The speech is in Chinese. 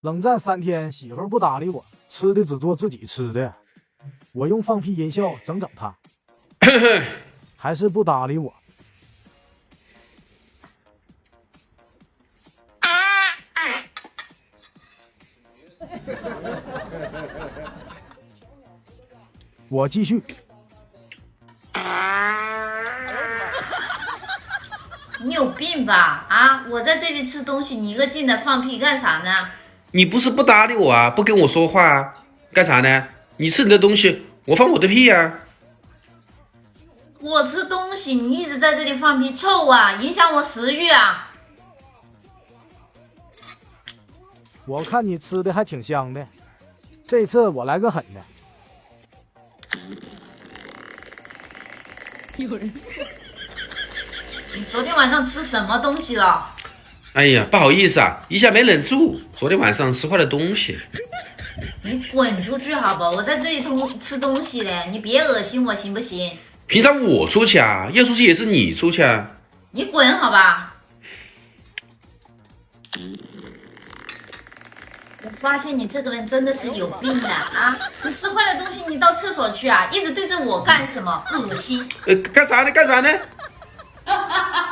冷战3天，媳妇不搭理我，吃的只做自己吃的。我用放屁音效整他，还是不搭理我。我继续。你有病吧？啊！我在这里吃东西，你一个劲的放屁干啥呢？你不是不搭理我啊，不跟我说话啊，干啥呢？你吃你的东西，我放我的屁啊。我吃东西，你一直在这里放屁，臭啊，影响我食欲啊！我看你吃的还挺香的，这次我来个狠的。有人。你昨天晚上吃什么东西了？哎呀，不好意思啊，一下没忍住，昨天晚上吃坏了东西。你滚出去好不好？我在这里吃东西嘞，你别恶心我行不行？凭啥我出去啊？要出去也是你出去啊。你滚好吧。我发现你这个人真的是有病的啊！你吃坏了东西，你到厕所去啊，一直对着我干什么？恶心！干啥呢？干啥呢？哈哈哈。